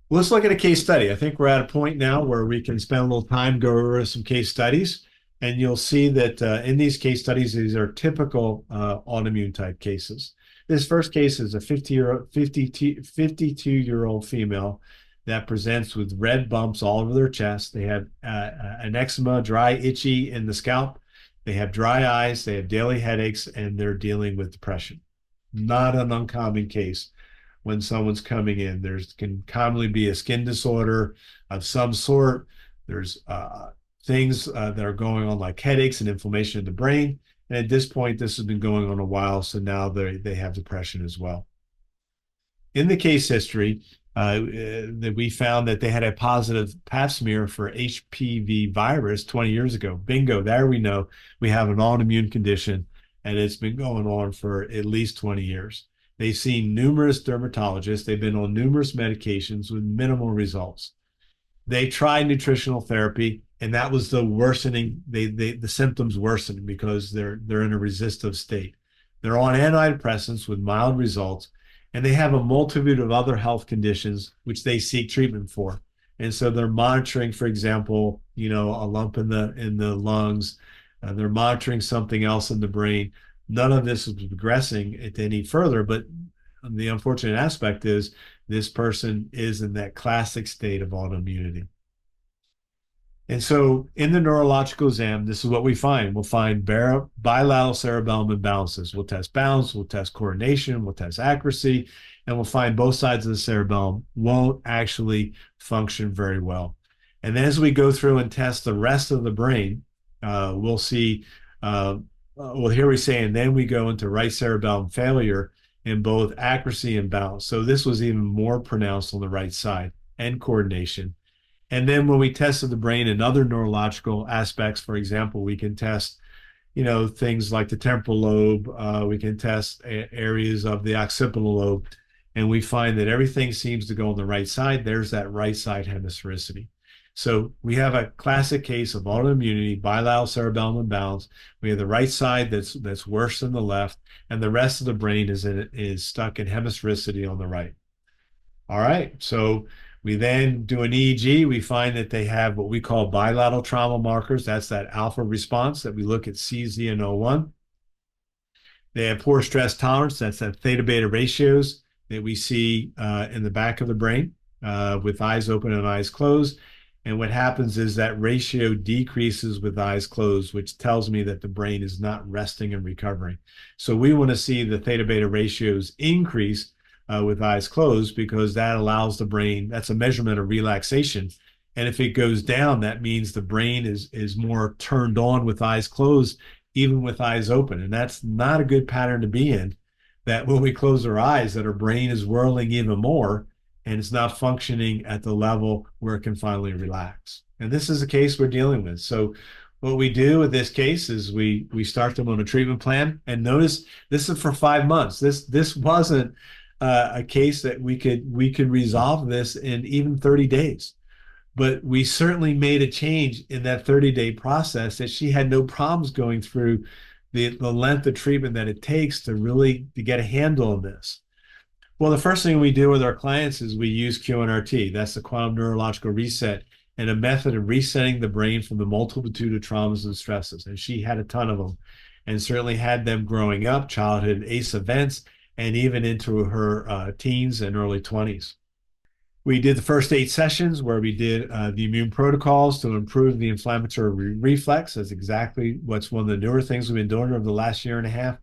Let's look at a case study. I think we're at a point now where we can spend a little time, go over some case studies. And you'll see that in these case studies, these are typical autoimmune type cases. This first case is a 52-year-old female that presents with red bumps all over their chest. They have an eczema, dry, itchy in the scalp. They have dry eyes, they have daily headaches, and they're dealing with depression. Not an uncommon case when someone's coming in. There can commonly be a skin disorder of some sort. There's things that are going on like headaches and inflammation in the brain. And at this point, this has been going on a while, so now they have depression as well. In the case history, that we found that they had a positive pap smear for HPV virus 20 years ago. Bingo, there we know we have an autoimmune condition, and it's been going on for at least 20 years. They've seen numerous dermatologists. They've been on numerous medications with minimal results. They tried nutritional therapy, and that was the worsening. The symptoms worsened because they're in a resistive state. They're on antidepressants with mild results, and they have a multitude of other health conditions which they seek treatment for. And so they're monitoring, for example, a lump in the lungs. They're monitoring something else in the brain. None of this is progressing it any further, but the unfortunate aspect is this person is in that classic state of autoimmunity. And so in the neurological exam, this is what we find. We'll find bilateral cerebellum imbalances. We'll test balance, we'll test coordination, we'll test accuracy, and we'll find both sides of the cerebellum won't actually function very well. And then as we go through and test the rest of the brain, we'll see, well, here we say, and then we go into right cerebellum failure in both accuracy and balance. So this was even more pronounced on the right side, and coordination. And then when we tested the brain and other neurological aspects, for example, we can test, things like the temporal lobe. We can test areas of the occipital lobe, and we find that everything seems to go on the right side. There's that right side hemisphericity. So we have a classic case of autoimmunity, bilateral cerebellum imbalance. We have the right side that's worse than the left, and the rest of the brain is stuck in hemisphericity on the right. All right, so we then do an EEG. We find that they have what we call bilateral trauma markers. That's that alpha response that we look at CZ and O1. They have poor stress tolerance. That's that theta beta ratios that we see in the back of the brain with eyes open and eyes closed. And what happens is that ratio decreases with eyes closed, which tells me that the brain is not resting and recovering. So we want to see the theta beta ratios increase with eyes closed because that allows the brain, that's a measurement of relaxation. And if it goes down, that means the brain is more turned on with eyes closed, even with eyes open. And that's not a good pattern to be in, that when we close our eyes, that our brain is whirling even more and it's not functioning at the level where it can finally relax. And this is a case we're dealing with. So what we do with this case is we start them on a treatment plan. And notice this is for 5 months. This wasn't a case that we could resolve this in even 30 days. But we certainly made a change in that 30-day process that she had no problems going through the length of treatment that it takes to really to get a handle on this. Well, the first thing we do with our clients is we use QNRT. That's the quantum neurological reset, and a method of resetting the brain from the multitude of traumas and stresses. And she had a ton of them, and certainly had them growing up, childhood ACE events, and even into her teens and early 20s. We did the first 8 sessions where we did the immune protocols to improve the inflammatory reflex. That's exactly what's one of the newer things we've been doing over the last year and a half.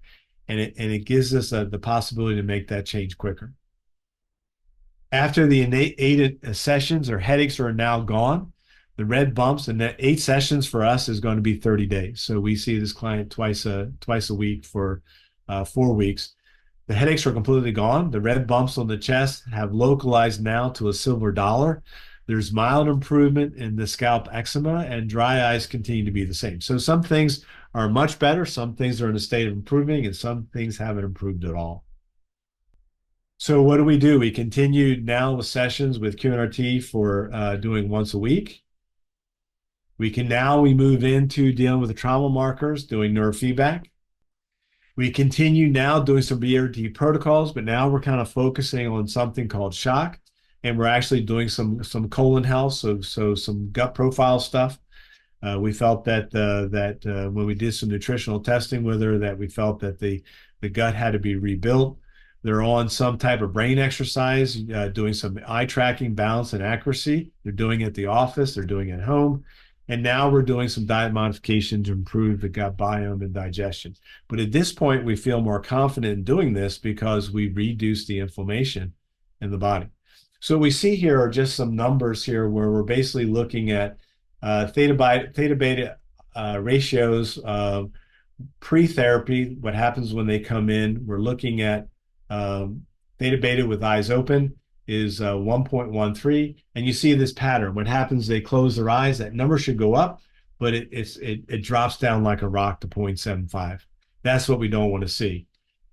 And it gives us the possibility to make that change quicker. After the 8 sessions, her headaches are now gone. The red bumps, and that 8 sessions for us is going to be 30 days. So we see this client twice a week for 4 weeks. The headaches are completely gone. The red bumps on the chest have localized now to a silver dollar. There's mild improvement in the scalp eczema, and dry eyes continue to be the same. So some things are much better, some things are in a state of improving, and some things haven't improved at all. So what do? We continue now with sessions with QNRT for doing once a week. We move into dealing with the trauma markers, doing neurofeedback. We continue now doing some BRT protocols, but now we're kind of focusing on something called shock, and we're actually doing some colon health, so some gut profile stuff. We felt that when we did some nutritional testing with her, that we felt that the gut had to be rebuilt. They're on some type of brain exercise, doing some eye tracking, balance, and accuracy. They're doing it at the office. They're doing it at home. And now we're doing some diet modification to improve the gut biome and digestion. But at this point, we feel more confident in doing this because we reduce the inflammation in the body. So what we see here are just some numbers here where we're basically looking at theta beta ratios pre-therapy, what happens when they come in. We're looking at theta beta with eyes open is 1.13, and you see this pattern. What happens, they close their eyes, that number should go up, but it drops down like a rock to 0.75. That's what we don't want to see.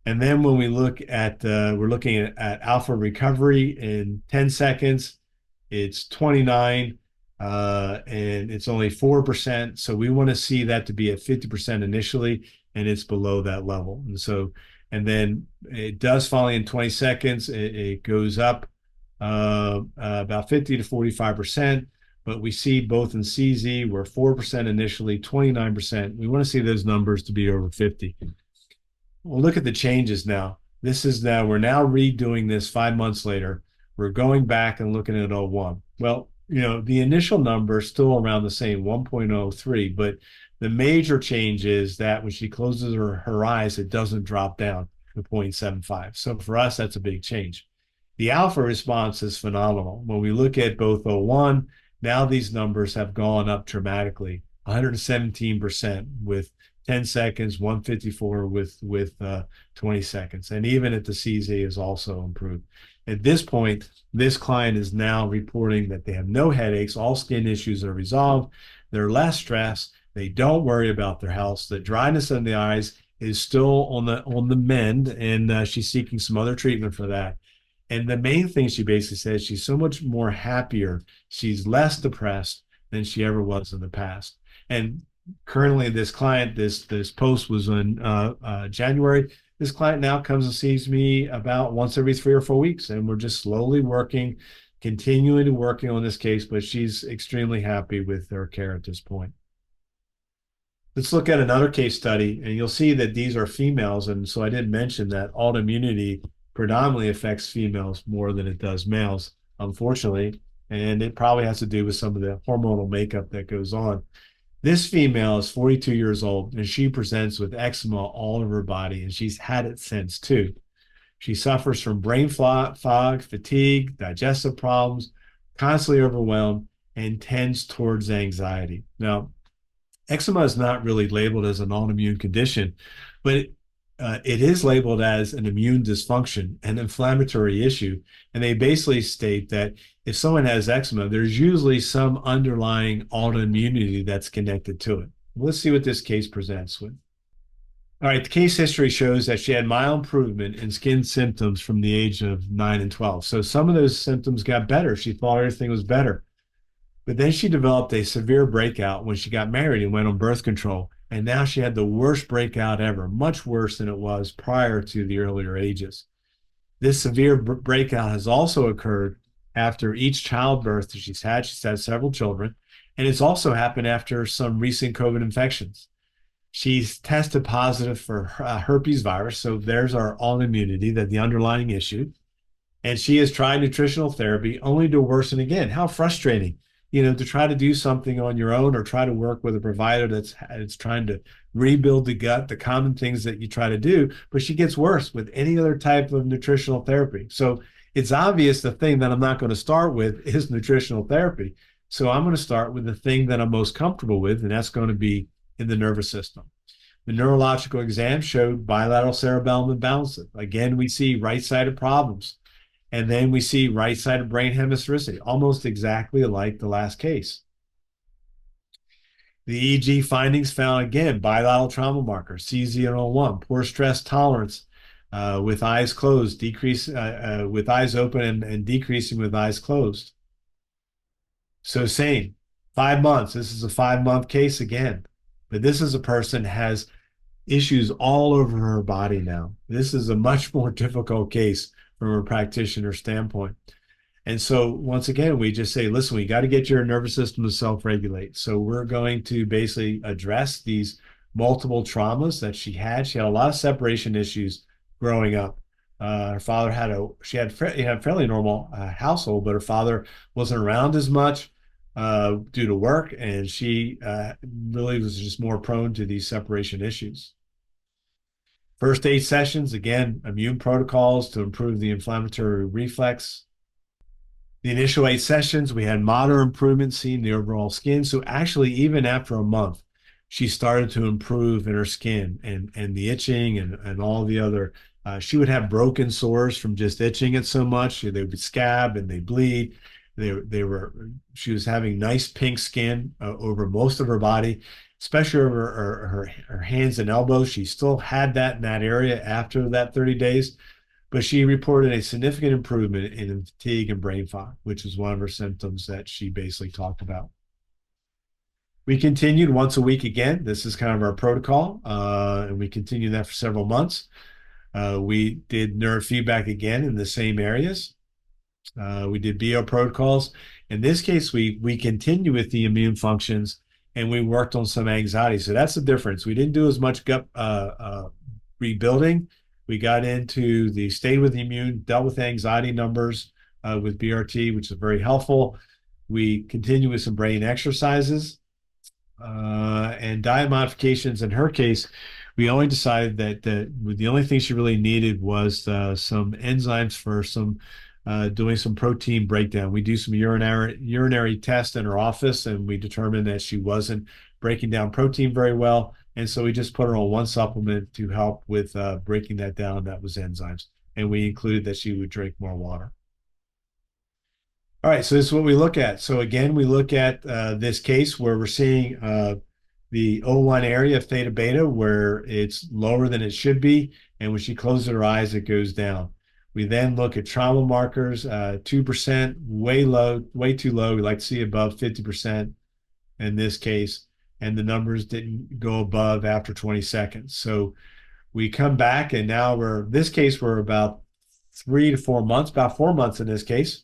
And then when we look at, we're looking at alpha recovery in 10 seconds, it's 29, and it's only 4%. So we want to see that to be at 50% initially, and it's below that level. And then it does finally in 20 seconds, it goes up about 50 to 45%, but we see both in CZ, we're 4% initially, 29%. We want to see those numbers to be over 50. We'll look at the changes now. We're now redoing this 5 months later. We're going back and looking at 01. Well, the initial number is still around the same, 1.03, but the major change is that when she closes her eyes, it doesn't drop down to 0.75. So for us, that's a big change. The alpha response is phenomenal. When we look at both 01, now these numbers have gone up dramatically, 117% with 10 seconds, 154 with 20 seconds. And even at the CZ is also improved. At this point, this client is now reporting that they have no headaches, all skin issues are resolved, they're less stressed, they don't worry about their health, the dryness in the eyes is still on the mend, and she's seeking some other treatment for that. And the main thing she basically says, she's so much more happier. She's less depressed than she ever was in the past. And currently this client, this post was in January. This client now comes and sees me about once every 3 or 4 weeks. And we're just slowly continuing to working on this case, but she's extremely happy with her care at this point. Let's look at another case study, and you'll see that these are females. And so I did mention that autoimmunity predominantly affects females more than it does males, unfortunately. And it probably has to do with some of the hormonal makeup that goes on. This female is 42 years old and she presents with eczema all over her body, and she's had it since too. She suffers from brain fog, fatigue, digestive problems, constantly overwhelmed, and tends towards anxiety. Now, eczema is not really labeled as an autoimmune condition, but it is labeled as an immune dysfunction, an inflammatory issue. And they basically state that if someone has eczema, there's usually some underlying autoimmunity that's connected to it. Let's see what this case presents with. All right, the case history shows that she had mild improvement in skin symptoms from the age of 9 and 12. So some of those symptoms got better. She thought everything was better. But then she developed a severe breakout when she got married and went on birth control. And now she had the worst breakout ever, much worse than it was prior to the earlier ages. This severe breakout has also occurred after each childbirth that she's had. She's had several children. And it's also happened after some recent COVID infections. She's tested positive for herpes virus. So there's our autoimmunity, that the underlying issue. And she has tried nutritional therapy only to worsen again. How frustrating, to try to do something on your own or try to work with a provider that's trying to rebuild the gut, the common things that you try to do, but she gets worse with any other type of nutritional therapy. So it's obvious the thing that I'm not going to start with is nutritional therapy. So I'm going to start with the thing that I'm most comfortable with, and that's going to be in the nervous system. The neurological exam showed bilateral cerebellum imbalances. Again, we see right-sided problems. And then we see right-sided brain hemisphericity, almost exactly like the last case. The EEG findings found, again, bilateral trauma marker, CZ01, poor stress tolerance with eyes closed, decrease with eyes open and decreasing with eyes closed. So same, 5 months. This is a 5-month case again. But this is a person has issues all over her body now. This is a much more difficult case from a practitioner standpoint. And so once again, we just say, listen, we got to get your nervous system to self-regulate. So we're going to basically address these multiple traumas that she had. She had a lot of separation issues growing up. Her father had a fairly normal household, but her father wasn't around as much due to work, and she really was just more prone to these separation issues. First 8 sessions, again, immune protocols to improve the inflammatory reflex. The initial 8 sessions, we had moderate improvement seen in the overall skin. So actually, even after a month, she started to improve in her skin and the itching and all the other. She would have broken sores from just itching it so much. They would scab and they bleed. She was having nice pink skin over most of her body, especially over her hands and elbows. She still had that in that area after that 30 days, but she reported a significant improvement in fatigue and brain fog, which is one of her symptoms that she basically talked about. We continued once a week again. This is kind of our protocol, and we continued that for several months. We did neurofeedback again in the same areas. We did BO protocols. In this case, we continue with the immune functions, and we worked on some anxiety. So that's the difference. We didn't do as much gut rebuilding. We got into the stay with the immune, dealt with anxiety numbers with BRT, which is very helpful. We continue with some brain exercises and diet modifications. In her case, we only decided that the only thing she really needed was some enzymes for some doing some protein breakdown. We do some urinary tests in her office, and we determined that she wasn't breaking down protein very well. And so we just put her on one supplement to help with breaking that down. That was enzymes. And we included that she would drink more water. All right, so this is what we look at. So again, we look at this case where we're seeing the O1 area of theta beta where it's lower than it should be. And when she closes her eyes, it goes down. We then look at trauma markers, 2%, way low, way too low. We like to see above 50% in this case, and the numbers didn't go above after 20 seconds. So we come back, and now this case, we're about 3 to 4 months, about 4 months in this case.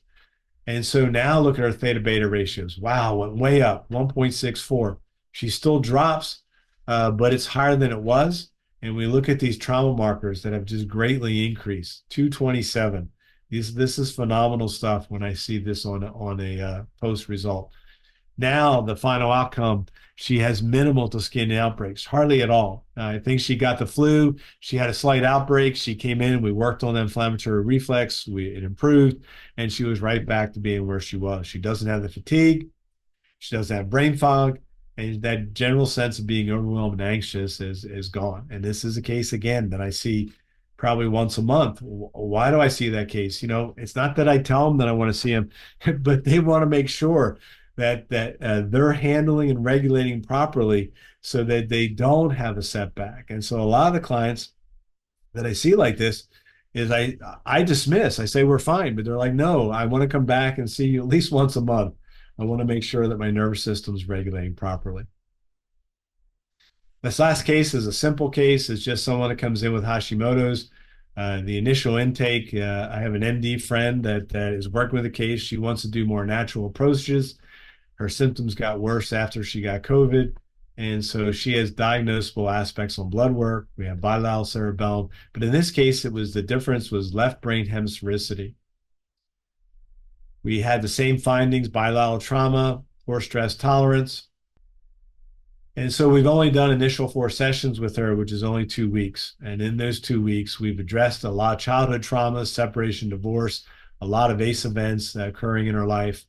And so now look at our theta beta ratios. Wow, went way up, 1.64. She still drops, but it's higher than it was. And we look at these trauma markers that have just greatly increased, 227. This is phenomenal stuff when I see this on a post result. Now, the final outcome, she has minimal to skin outbreaks, hardly at all. I think she got the flu. She had a slight outbreak. She came in. We worked on the inflammatory reflex. It improved, and she was right back to being where she was. She doesn't have the fatigue. She doesn't have brain fog. And that general sense of being overwhelmed and anxious is gone. And this is a case, again, that I see probably once a month. Why do I see that case? It's not that I tell them that I want to see them, but they want to make sure that they're handling and regulating properly so that they don't have a setback. And so a lot of the clients that I see like this is I dismiss. I say we're fine, but they're like, no, I want to come back and see you at least once a month. I want to make sure that my nervous system is regulating properly. This last case is a simple case. It's just someone that comes in with Hashimoto's. The initial intake, I have an MD friend that is working with the case. She wants to do more natural approaches. Her symptoms got worse after she got COVID. And so she has diagnosable aspects on blood work. We have bilateral cerebellum. But in this case, the difference was left brain hemisphericity. We had the same findings, bilateral trauma, poor stress tolerance. And so we've only done initial 4 sessions with her, which is only 2 weeks. And in those 2 weeks, we've addressed a lot of childhood traumas, separation, divorce, a lot of ACE events occurring in her life.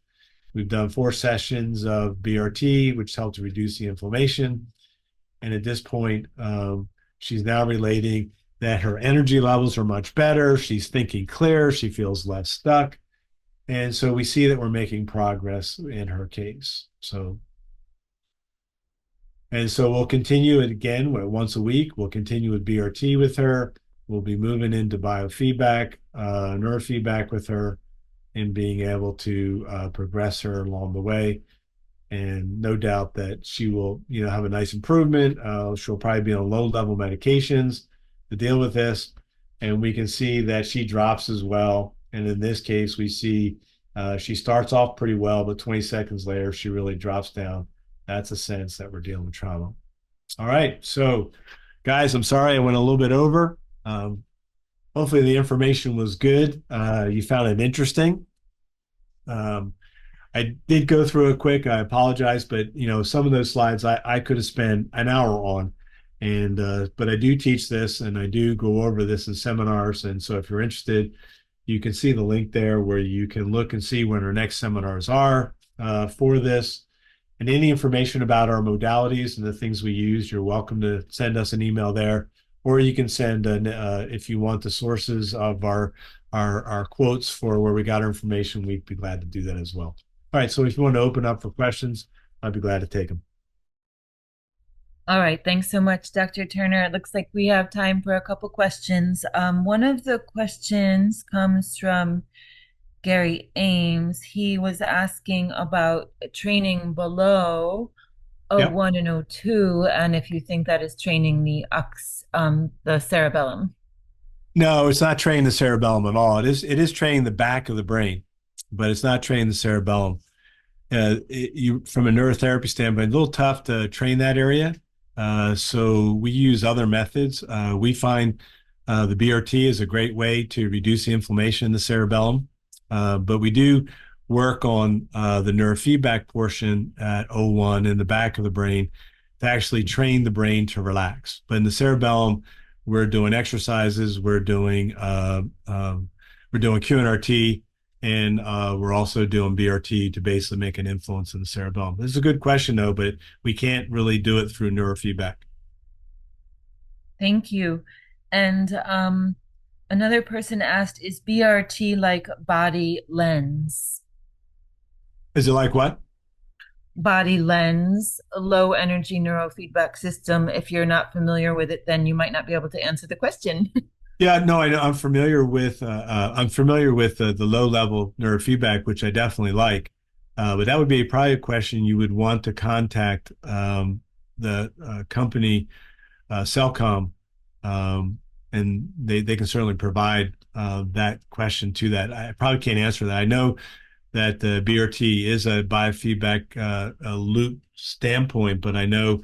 We've done 4 sessions of BRT, which helped to reduce the inflammation. And at this point, she's now relating that her energy levels are much better. She's thinking clear. She feels less stuck. And so we see that we're making progress in her case. And so we'll continue it again once a week. We'll continue with BRT with her. We'll be moving into biofeedback, neurofeedback with her, and being able to progress her along the way. And no doubt that she will, have a nice improvement. She'll probably be on low-level medications to deal with this. And we can see that she drops as well. And in this case, we see she starts off pretty well, but 20 seconds later, she really drops down. That's a sense that we're dealing with trauma. All right. So, guys, I'm sorry I went a little bit over. Hopefully the information was good. You found it interesting. I did go through it quick. I apologize, but some of those slides I could have spent an hour on, but I do teach this and I do go over this in seminars. And so if you're interested, you can see the link there where you can look and see when our next seminars are for this. And any information about our modalities and the things we use, you're welcome to send us an email there, or you can send if you want the sources of our quotes for where we got our information, we'd be glad to do that as well. All right, so if you want to open up for questions, I'd be glad to take them. All right, thanks so much, Dr. Turner. It looks like we have time for a couple questions. One of the questions comes from Gary Ames. He was asking about training below Yep. O1 and O2, and if you think that is training the cerebellum. No, it's not training the cerebellum at all. It is training the back of the brain, but it's not training the cerebellum. From a neurotherapy standpoint, a little tough to train that area. So we use other methods. We find the BRT is a great way to reduce the inflammation in the cerebellum. But we do work on the neurofeedback portion at O1 in the back of the brain to actually train the brain to relax. But in the cerebellum, we're doing exercises, we're doing QNRT, and we're also doing BRT to basically make an influence in the cerebellum. This is a good question, though, but we can't really do it through neurofeedback. Thank you. And another person asked, is BRT like body lens? Is it like what? Body lens, a low energy neurofeedback system. If you're not familiar with it, then you might not be able to answer the question. Yeah, no, I know. I'm familiar with the low level neurofeedback, which I definitely like. But that would be probably a question you would want to contact the company Cellcom, and they can certainly provide that question to that. I probably can't answer that. I know that the BRT is a biofeedback loop standpoint, but I know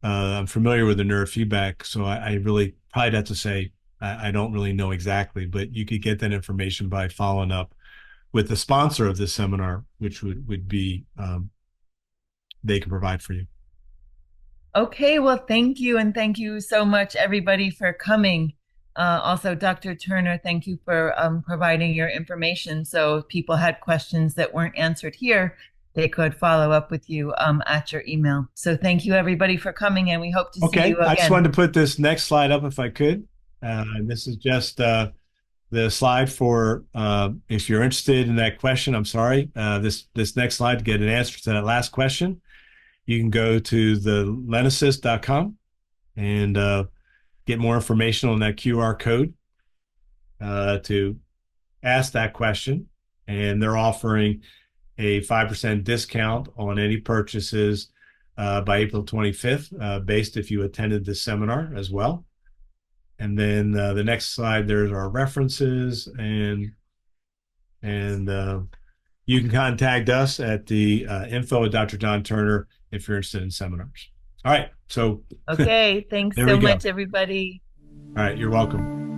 I'm familiar with the neurofeedback, so I really probably have to say I don't really know exactly, but you could get that information by following up with the sponsor of this seminar, which would be they can provide for you. Okay, well, thank you. And thank you so much, everybody, for coming. Also, Dr. Turner, thank you for providing your information. So if people had questions that weren't answered here, they could follow up with you at your email. So thank you, everybody, for coming, and we hope to see Okay, you I just again. wanted to put this next slide up if I could. This is just the slide for if you're interested in that question. I'm sorry. This next slide to get an answer to that last question. You can go to the lenasis.com and get more information on that QR code to ask that question. And they're offering a 5% discount on any purchases by April 25th, based if you attended this seminar as well. And then the next slide, there's our references, and you can contact us at the info at Dr. John Turner if you're interested in seminars. All right, so Okay, thanks there we so go. much, everybody. All right, you're welcome.